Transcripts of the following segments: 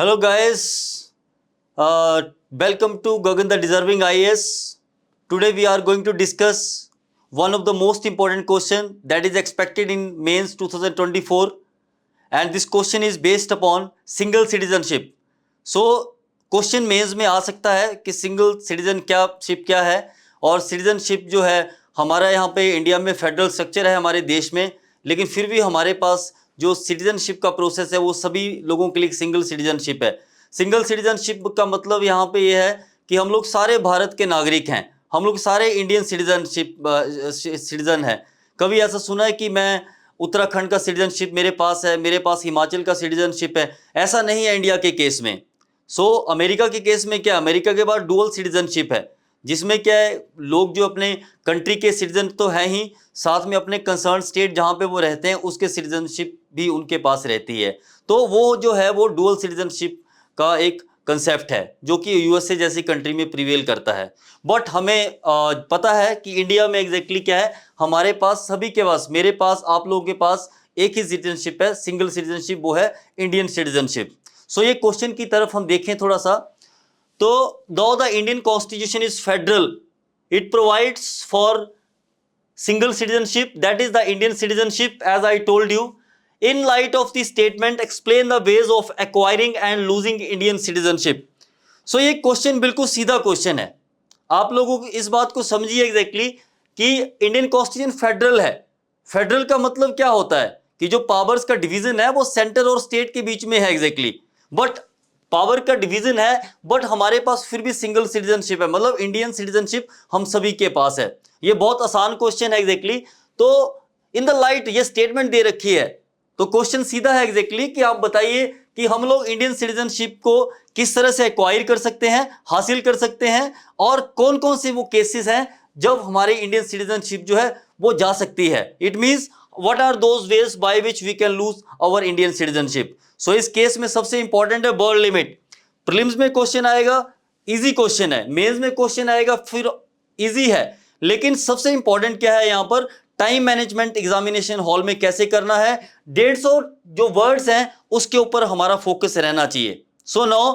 Hello guys, welcome to Gagan the Deserving IAS. Today we are going to discuss one of the most important question that is expected in mains 2024, and this question is based upon single citizenship. So question mains में आ सकता है कि single citizenship क्या है, और citizenship जो है हमारा यहाँ पे इंडिया में फेडरल स्ट्रक्चर है हमारे देश में, लेकिन फिर भी हमारे पास जो सिटीजनशिप का प्रोसेस है वो सभी लोगों के लिए सिंगल सिटीजनशिप है। सिंगल सिटीजनशिप का मतलब यहाँ पे ये है कि हम लोग सारे भारत के नागरिक हैं, हम लोग सारे इंडियन सिटीजन हैं। कभी ऐसा सुना है कि मैं उत्तराखंड का सिटीजनशिप मेरे पास है, मेरे पास हिमाचल का सिटीजनशिप है? ऐसा नहीं है इंडिया के केस में। अमेरिका के केस में क्या, अमेरिका के पास डुअल सिटीजनशिप है, जिसमें क्या है लोग जो अपने कंट्री के सिटीजन तो हैं ही, साथ में अपने कंसर्न स्टेट जहाँ पे वो रहते हैं उसके सिटीजनशिप भी उनके पास रहती है। तो वो जो है वो डुअल सिटीजनशिप का एक कंसेप्ट है जो कि यूएसए जैसी कंट्री में प्रिवेल करता है। बट हमें पता है कि इंडिया में एग्जैक्टली क्या है, हमारे पास सभी के पास, मेरे पास, आप लोगों के पास एक ही सिटीजनशिप है, सिंगल सिटीजनशिप, वो है इंडियन सिटीजनशिप। सो ये क्वेश्चन की तरफ हम देखें थोड़ा सा, तो दो the Indian constitution is federal, it provides for single citizenship, that is the Indian citizenship, as I told you. In light of the statement, explain the ways of acquiring and losing Indian citizenship. So ये question बिल्कुल सीधा question है, आप लोगों को इस बात को समझिए एग्जैक्टली कि इंडियन कॉन्स्टिट्यूशन फेडरल है। फेडरल का मतलब क्या होता है कि जो पावर्स का डिवीजन है वो सेंटर और स्टेट के बीच में है एग्जैक्टली, बट पावर का डिवीजन है, बट हमारे पास फिर भी सिंगल सिटीजनशिप है, मतलब इंडियन सिटीजनशिप हम सभी के पास है। ये बहुत आसान क्वेश्चन है एग्जैक्टली। तो इन द लाइट ये स्टेटमेंट दे रखी है, तो क्वेश्चन सीधा है एग्जैक्टली कि आप बताइए कि हम लोग इंडियन सिटीजनशिप को किस तरह से एक्वायर कर सकते हैं, हासिल कर सकते हैं, और कौन कौन से वो केसेस हैं जब हमारी इंडियन सिटीजनशिप जो है वो जा सकती है। It means what are those ways by which we can lose our Indian citizenship. So इस केस में सबसे इंपॉर्टेंट है बर्थ लिमिट। प्रीलिम्स में क्वेश्चन आएगा, इजी क्वेश्चन है, मेंस में क्वेश्चन आएगा फिर इजी है, लेकिन सबसे इंपॉर्टेंट क्या है यहाँ पर, टाइम मैनेजमेंट एग्जामिनेशन हॉल में कैसे करना है, 150 जो वर्ड्स हैं उसके ऊपर हमारा फोकस रहना चाहिए। सो नाउ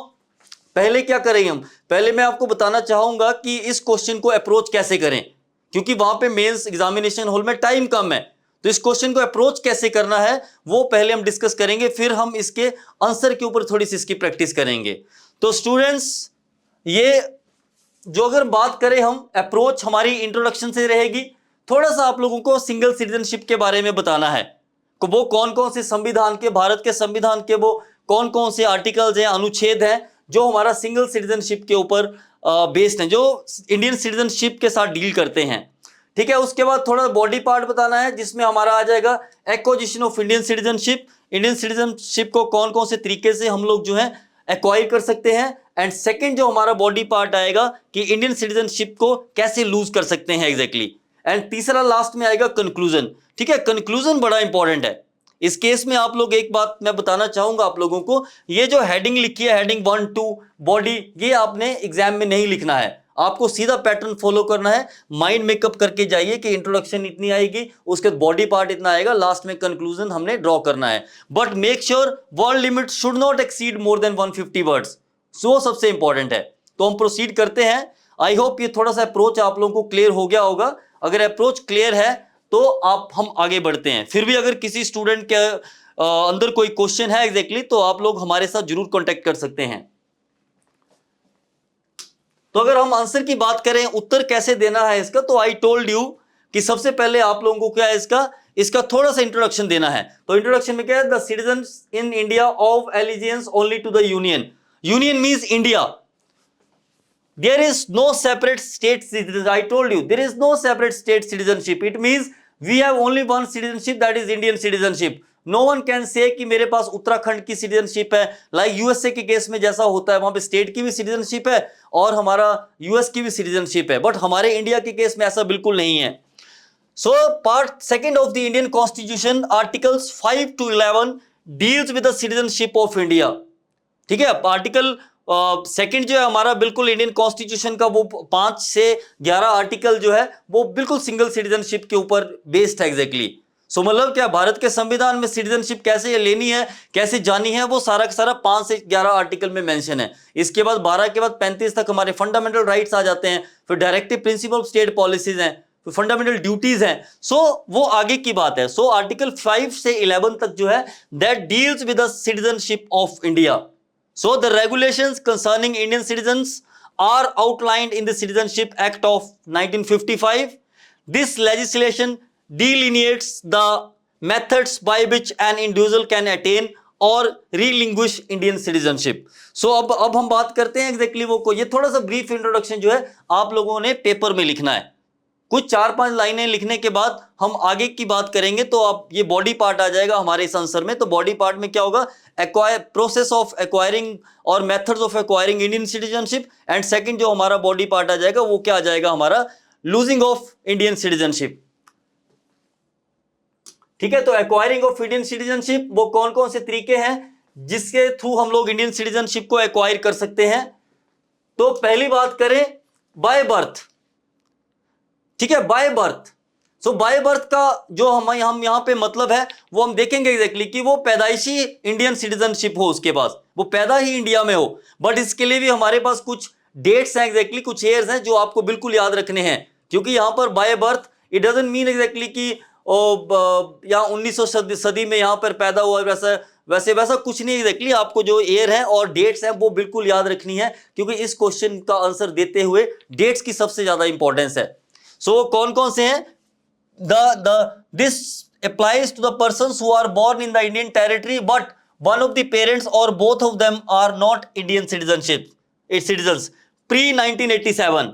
पहले क्या करेंगे हम, पहले मैं आपको बताना चाहूंगा कि इस क्वेश्चन को अप्रोच कैसे करें, क्योंकि वहां पे मेंस एग्जामिनेशन हॉल में टाइम कम है, तो इस क्वेश्चन को अप्रोच कैसे करना है वो पहले हम डिस्कस करेंगे, फिर हम इसके आंसर के ऊपर थोड़ी सी इसकी प्रैक्टिस करेंगे। तो स्टूडेंट्स, ये जो अगर बात करें हम अप्रोच हमारी इंट्रोडक्शन से रहेगी, थोड़ा सा आप लोगों को सिंगल सिटीजनशिप के बारे में बताना है, कि वो कौन कौन से संविधान के, भारत के संविधान के वो कौन कौन से आर्टिकल्स हैं, अनुच्छेद हैं जो हमारा सिंगल सिटीजनशिप के ऊपर बेस्ड हैं, जो इंडियन सिटीजनशिप के साथ डील करते हैं। ठीक है, उसके बाद थोड़ा बॉडी पार्ट बताना है, जिसमें हमारा आ जाएगा acquisition of Indian citizenship, Indian citizenship को कौन कौन से तरीके से हम लोग जो है एक्वायर कर सकते हैं, एंड सेकंड जो हमारा बॉडी पार्ट आएगा कि इंडियन सिटीजनशिप को कैसे लूज कर सकते हैं एग्जैक्टली, एंड तीसरा लास्ट में आएगा कंक्लूजन। ठीक है, कंक्लूजन बड़ा इंपॉर्टेंट है इस केस में। आप लोग एक बात मैं बताना चाहूंगा आप लोगों को, ये जो हेडिंग लिखी है, हेडिंग 1 2 बॉडी, ये आपने एग्जाम में नहीं लिखना है, आपको सीधा पैटर्न फॉलो करना है, माइंड मेकअप करके जाइए कि इंट्रोडक्शन इतनी आएगी, उसके बाद बॉडी पार्ट इतना आएगा, लास्ट में कंक्लूजन हमने ड्रॉ करना है। But make sure word limit should not exceed more than 150 words, so सबसे इंपॉर्टेंट है। तो हम प्रोसीड करते हैं। आई होप ये थोड़ा सा अप्रोच आप लोगों को क्लियर हो गया होगा। अगर अप्रोच क्लियर है तो हम आगे बढ़ते हैं। फिर भी अगर किसी स्टूडेंट के अंदर कोई क्वेश्चन है एग्जैक्टली, तो आप लोग हमारे साथ जरूर कांटेक्ट कर सकते हैं। तो अगर हम आंसर की बात करें, उत्तर कैसे देना है इसका, तो आई टोल्ड यू कि सबसे पहले आप लोगों को क्या है इसका थोड़ा सा इंट्रोडक्शन देना है। तो इंट्रोडक्शन में क्या है, the citizens in India of allegiance only to the union, union means India, there is no separate state citizenship. I told you there is no separate state citizenship. It means we have only one citizenship, that is Indian citizenship. No one can say कि मेरे पास उत्तराखंड की citizenship है, like USA के case में जैसा होता है, वहां पे स्टेट की भी सिटीजनशिप है और हमारा यूएस की भी सिटीजनशिप है, बट हमारे इंडिया के केस में ऐसा बिल्कुल नहीं है। So part second of the Indian constitution, articles 5 to 11 deals with the citizenship of India. ठीक है, आर्टिकल सेकंड जो है हमारा बिल्कुल इंडियन कॉन्स्टिट्यूशन का वो 5 से 11 आर्टिकल जो है वो बिल्कुल सिंगल सिटीजनशिप के ऊपर बेस्ड है एग्जैक्टली। सो मतलब क्या, भारत के संविधान में सिटीजनशिप कैसे लेनी है, कैसे जानी है, वो सारा का सारा 5 से 11 आर्टिकल में मेंशन है। इसके बाद 12 के बाद 35 तक हमारे फंडामेंटल राइट्स आ जाते हैं, फिर directive principle of state policies हैं, फिर फंडामेंटल ड्यूटीज हैं। सो वो आगे की बात है। सो आर्टिकल 5 से 11 तक जो है that deals with the citizenship of India. So the regulations concerning Indian citizens are outlined in the Citizenship Act of 1955. This legislation delineates the methods by which an individual can attain or relinquish Indian citizenship. So अब हम बात करते हैं exactly वो को, ये थोड़ा सा ब्रीफ इंट्रोडक्शन जो है आप लोगों ने पेपर में लिखना है। कुछ 4-5 लाइनें लिखने के बाद हम आगे की बात करेंगे। तो आप ये बॉडी पार्ट आ जाएगा हमारे इस आंसर में। तो बॉडी पार्ट में क्या होगा, प्रोसेस ऑफ एक्वायरिंग और methods of acquiring Indian citizenship, and second जो हमारा बॉडी पार्ट आ जाएगा वो क्या आ जाएगा, हमारा लूजिंग ऑफ इंडियन सिटीजनशिप। ठीक है, तो एक्वायरिंग ऑफ इंडियन सिटीजनशिप वो कौन कौन से तरीके हैं जिसके थ्रू हम लोग इंडियन सिटीजनशिप को एक्वायर कर सकते हैं। तो पहली बात करें बाय बर्थ। ठीक है, by birth. So by birth का जो हम यहां पे मतलब है वो हम देखेंगे एग्जैक्टली कि वो पैदाइशी इंडियन सिटीजनशिप हो, उसके पास वो पैदा ही इंडिया में हो। बट इसके लिए भी हमारे पास कुछ डेट्स हैं एग्जैक्टली, कुछ ईयर्स हैं जो आपको बिल्कुल याद रखने हैं। क्योंकि यहां पर by birth it doesn't mean exactly कि यहाँ 1900 सदी में यहां पर पैदा हुआ, वैसा कुछ नहीं एग्जैक्टली। आपको जो ईयर है और डेट्स हैं वो बिल्कुल याद रखनी है, क्योंकि इस क्वेश्चन का आंसर देते हुए डेट्स की सबसे ज्यादा इंपॉर्टेंस है। सो कौन कौन से हैं, this applies to the persons who are born in the Indian territory but one of the parents or both of them are not Indian citizens pre 1987,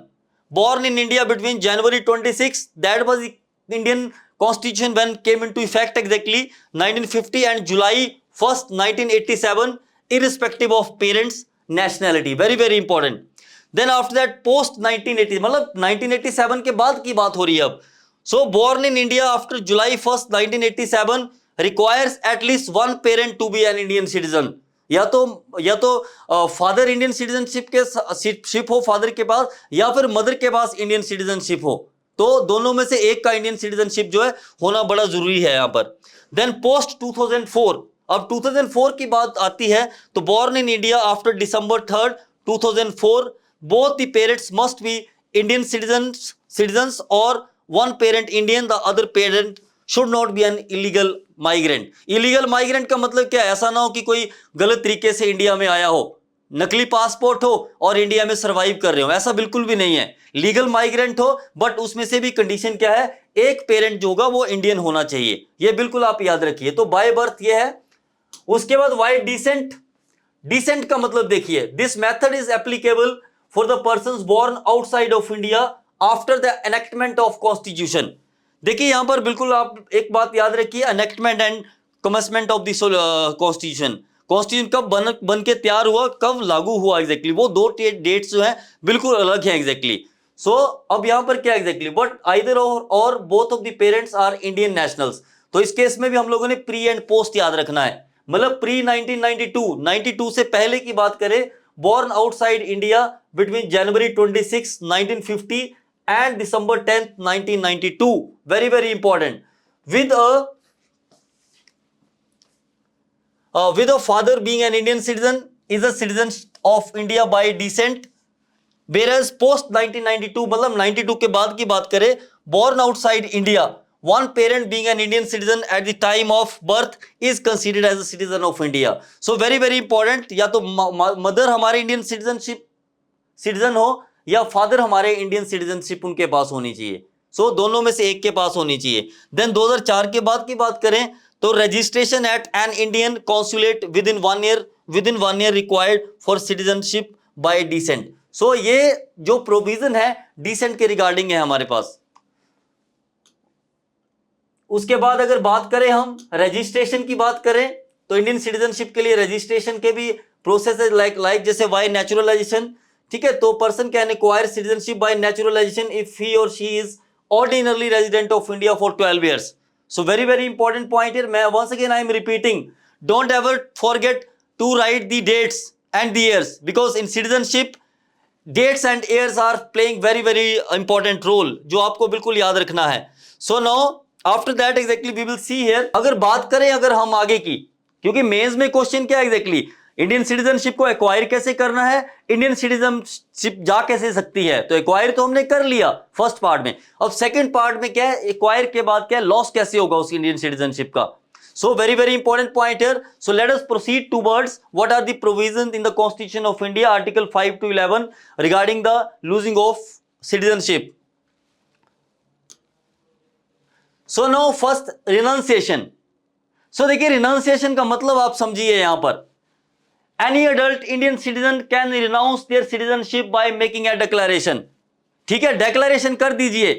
born in India between January 26, that was the Indian constitution when came into effect exactly 1950, and July 1st 1987, irrespective of parents nationality, very very important. Then after that post 1980, मतलब 1987 के बाद की बात हो रही है अब। So born in India after July 1st 1987 requires at least one parent to be an Indian citizen. या तो फादर इंडियन सिटीजनशिप के शिप हो फादर के पास, या फिर मदर के पास इंडियन सिटीजनशिप हो। तो दोनों में से एक का इंडियन सिटीजनशिप जो है होना बड़ा जरूरी है यहाँ पर। देन पोस्ट 2004, अब 2004 की बात आती है तो born in India after December 3rd 2004, both the parents must be Indian citizens or one parent Indian, the other parent should not be an illegal migrant. illegal migrant का मतलब क्या है, ऐसा ना हो कि कोई गलत तरीके से इंडिया में आया हो, नकली पासपोर्ट हो और इंडिया में सरवाइव कर रहे हो, ऐसा बिल्कुल भी नहीं है। लीगल माइग्रेंट हो बट उसमें से भी कंडीशन क्या है, एक पेरेंट जो होगा वो इंडियन होना चाहिए, ये बिल्कुल आप याद रखिए। तो बाय बर्थ ये है। उसके बाद वाई डिसेंट, डिसेंट का मतलब देखिए, this method is applicable for the persons born outside of India after the enactment of constitution. देखिए यहां पर बिल्कुल आप एक बात याद रखिए, enactment and commencement of the constitution. Constitution कब बन के तैयार हुआ, कब लागू हुआ एग्जैक्टली, वो दो डेट्स जो है बिल्कुल अलग है एग्जैक्टली। सो अब यहां पर क्या exactly, but either or both of the parents are Indian nationals. तो इस केस में भी हम लोगों ने प्री एंड पोस्ट याद रखना है, मतलब प्री 1992 से पहले की बात करें, born outside India between January 26, 1950 and December 10th, 1992. Very very important. With a father being an Indian citizen, is a citizen of India by descent. Whereas post 1992, मतलब 92 के बाद की बात करें, born outside India, one parent being an Indian citizen at the time of birth is considered as a citizen of India. So very very important, या तो mother हमारे Indian citizen हो या फादर हमारे इंडियन सिटीजनशिप उनके पास होनी चाहिए। सो दोनों में से एक के पास होनी चाहिए। देन 2004 के बाद की बात करें तो registration at an Indian consulate within 1 year required for citizenship by descent. So ये जो प्रोविजन है डिसेंट के रिगार्डिंग है हमारे पास। उसके बाद अगर बात करें हम रजिस्ट्रेशन की बात करें तो इंडियन सिटीजनशिप के लिए रजिस्ट्रेशन के भी प्रोसेस है, लाइक जैसे बाय नेचुरलाइजेशन। ठीक है, तो person can acquire citizenship by naturalization if he or she is ordinarily resident of India for 12 years. So very very important point here, मैं once again I am repeating, don't ever forget to write the dates and the years, because in citizenship dates and years are playing very very important role, जो आपको बिल्कुल याद रखना है। So now after that exactly we will see here, अगर बात करें अगर हम आगे की, क्योंकि मेंस में क्वेश्चन क्या है एग्जैक्टली, इंडियन सिटीजनशिप को एक्वायर कैसे करना है, इंडियन सिटीजनशिप जा कैसे सकती है, तो एक्वायर तो हमने कर लिया फर्स्ट पार्ट में। अब सेकंड पार्ट में क्या है, एक्वायर के बाद क्या है, लॉस कैसे होगा उस इंडियन सिटीजनशिप का। So very important point here. So let us proceed towards what are the provisions in the Constitution of India, Article 5 to 11 regarding the losing of citizenship. So now first renunciation. So देखिए renunciation का मतलब आप समझिए यहां पर, any adult Indian citizen can renounce their citizenship by making a declaration. ठीक है, declaration कर दीजिए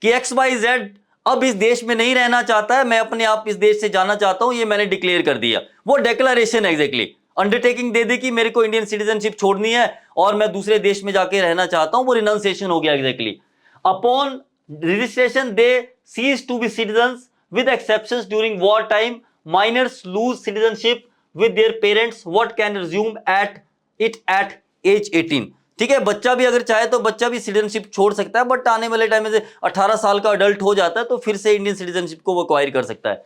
कि XYZ अब इस देश में नहीं रहना चाहता है, मैं अपने आप इस देश से जाना चाहता हूं, ये मैंने डिक्लेयर कर दिया, वो डिक्लेरेशन एग्जैक्टली अंडरटेकिंग दे दे कि मेरे को इंडियन सिटीजनशिप छोड़नी है और मैं दूसरे देश में जाके रहना चाहता हूं, वो रिनाउंसिएशन हो गया exactly. Upon registration they cease to be citizens with exceptions during war time, minors lose citizenship with their parents what can resume at at age 18। ठीक है, बच्चा भी अगर चाहे तो बच्चा भी सिटीजनशिप छोड़ सकता है, बट आने वाले टाइम में से 18 साल का अडल्ट हो जाता है तो फिर से इंडियन सिटीजनशिप को वो एक्वायर कर सकता है।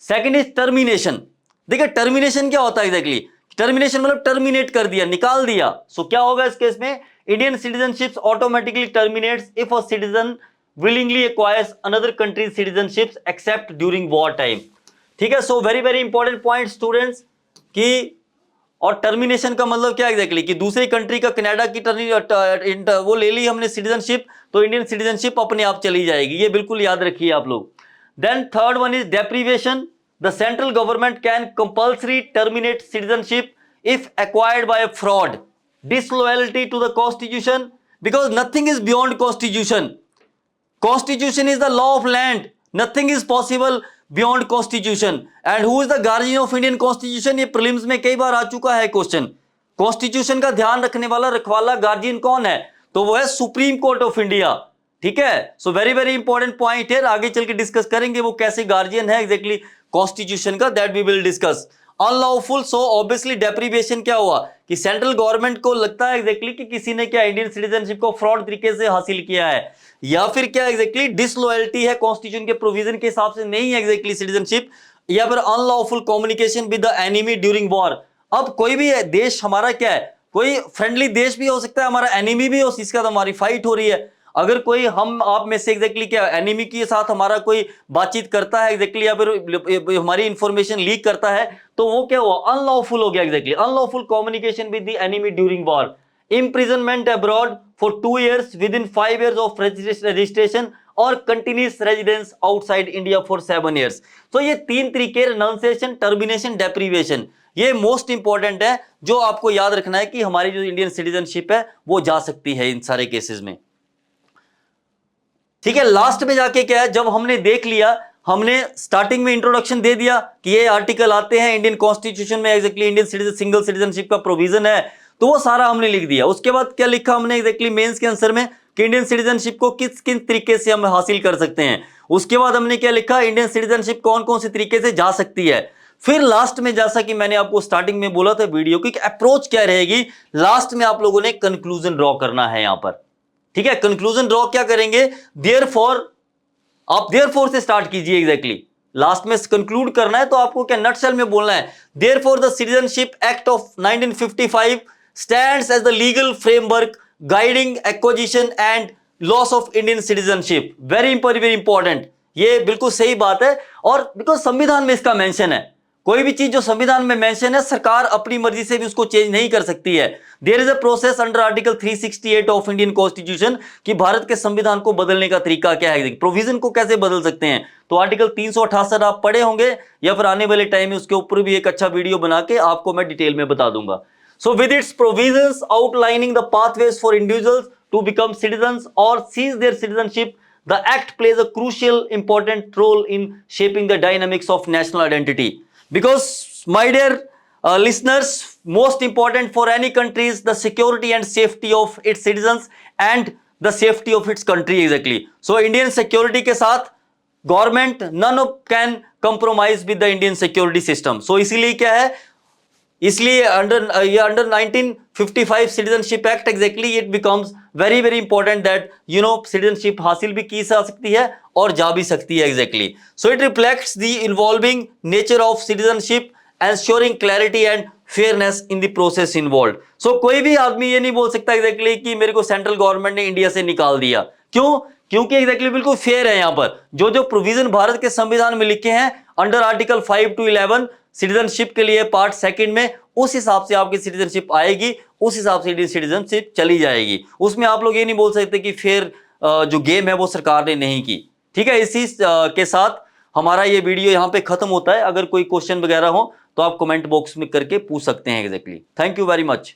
Second is termination. देखिए टर्मिनेशन क्या होता है एग्जैक्टली, टर्मिनेशन मतलब टर्मिनेट कर दिया, निकाल दिया। सो क्या होगा इस केस में, Indian citizenship automatically terminates if a citizen willingly acquires another country citizenship accept during war time. ठीक है, so very important point students की, और टर्मिनेशन का मतलब क्या एग्जैक्टली कि दूसरी कंट्री का, कनाडा की वो ले ली हमने सिटीजनशिप, तो इंडियन सिटीजनशिप अपने आप चली जाएगी, ये बिल्कुल याद रखिए आप लोग। Then third one is deprivation. The central government can compulsory terminate citizenship if acquired by fraud, disloyalty to the constitution, because nothing is beyond constitution. Constitution is the law of land. Nothing is possible beyond Constitution. And who is the guardian of Indian Constitution? ये prelims में कई बार आ चुका है question. Constitution का ध्यान रखने वाला, रखवाला, गार्जियन कौन है, तो वो है सुप्रीम कोर्ट ऑफ इंडिया। ठीक है, सो वेरी इंपॉर्टेंट पॉइंट है, आगे चल के डिस्कस करेंगे वो कैसे गार्जियन है एग्जैक्टली कॉन्स्टिट्यूशन का, that we will discuss. Unlawful, so obviously deprivation क्या हुआ कि सेंट्रल गवर्नमेंट को लगता है एग्जैक्टली कि किसी ने क्या इंडियन सिटीजनशिप को फ्रॉड तरीके से हासिल किया है, या फिर क्या एग्जैक्टली डिसलॉयल्टी है, कॉन्स्टिट्यूशन के प्रोविजन के हिसाब से नहीं है एग्जैक्टली सिटीजनशिप, या फिर unlawful communication with the enemy during war. अब कोई भी देश हमारा क्या है, कोई फ्रेंडली देश भी हो सकता है, हमारा एनिमी भी हो, इसका तो हमारी फाइट हो रही है। अगर कोई हम आप में से एग्जैक्टली क्या एनिमी के साथ हमारा कोई बातचीत करता है एग्जैक्टली, या फिर हमारी इंफॉर्मेशन लीक करता है, तो वो क्या हुआ, अनलॉफुल हो गया exactly, unlawful communication with the enemy during war. imprisonment abroad for 2 years within 5 years of registration or continuous residence outside India for 7 years। तो ये तीन तरीके, renunciation, termination, deprivation, ये मोस्ट इंपॉर्टेंट है जो आपको याद रखना है कि हमारी जो इंडियन सिटीजनशिप है वो जा सकती है इन सारे केसेस में। ठीक है, लास्ट में जाके क्या है, जब हमने देख लिया, हमने स्टार्टिंग में इंट्रोडक्शन दे दिया कि ये आर्टिकल आते हैं इंडियन कॉन्स्टिट्यूशन में exactly Indian citizen single citizenship का प्रोविजन है, तो वो सारा हमने लिख दिया। उसके बाद क्या लिखा हमने एग्जैक्टली मेंस के आंसर में कि इंडियन सिटीजनशिप को किस किन तरीके से हम हासिल कर सकते हैं। उसके बाद हमने क्या लिखा, इंडियन सिटीजनशिप कौन कौन से तरीके से जा सकती है। फिर लास्ट में, जैसा कि मैंने आपको स्टार्टिंग में बोला था वीडियो की, अप्रोच क्या रहेगी, लास्ट में आप लोगों ने कंक्लूजन ड्रॉ करना है यहां पर। ठीक है, कंक्लूजन ड्रॉ क्या करेंगे, देयरफॉर, आप देयरफॉर से स्टार्ट कीजिए एग्जैक्टली, लास्ट में कंक्लूड करना है तो आपको क्या नटशेल में बोलना है, therefore the citizenship act of 1955 stands as the legal framework guiding acquisition and loss of Indian citizenship। very important, ये बिल्कुल सही बात है। और बिकॉज संविधान में इसका मेंशन है, कोई भी चीज जो संविधान में मेंशन है सरकार अपनी मर्जी से भी उसको चेंज नहीं कर सकती है। There is a process under article 368 of Indian constitution कि भारत के संविधान को बदलने का तरीका क्या है, प्रोविजन को कैसे बदल सकते हैं। तो आर्टिकल 368 आप पढ़े होंगे, या फिर आने वाले टाइम में उसके ऊपर भी एक अच्छा वीडियो बना के आपको मैं डिटेल में बता दूंगा। So with its provisions outlining the pathways for individuals to become citizens or seize their citizenship, the act plays a crucial important role in shaping the dynamics of national identity। Because my dear listeners, most important for any country is the security and safety of its citizens and the safety of its country exactly। So Indian security के साथ government none of can compromise with the Indian security system। So इसीलिए क्या है, इसलिए under 19 55 citizenship act exactly it becomes very very important that citizenship हासिल भी की जा सकती है और जा भी सकती है exactly. So it reflects the involving nature of citizenship, ensuring clarity and fairness in the process involved. So कोई भी आदमी ये नहीं बोल सकता एग्जैक्टली कि मेरे को सेंट्रल गवर्नमेंट ने इंडिया से निकाल दिया. क्यों? क्योंकि एग्जैक्टली बिल्कुल फेयर है. यहां पर जो जो प्रोविजन भारत के संविधान में लिखे हैं अंडर आर्टिकल 5 to 11 सिटीजनशिप के लिए पार्ट सेकंड में, उस हिसाब से आपकी सिटीजनशिप आएगी, उस हिसाब से सिटीजनशिप चली जाएगी. उसमें आप लोग ये नहीं बोल सकते कि फेयर जो गेम है वो सरकार ने नहीं की. ठीक है, इसी के साथ हमारा ये वीडियो यहाँ पे खत्म होता है. अगर कोई क्वेश्चन वगैरह हो तो आप कमेंट बॉक्स में करके पूछ सकते हैं exactly. Thank you very much.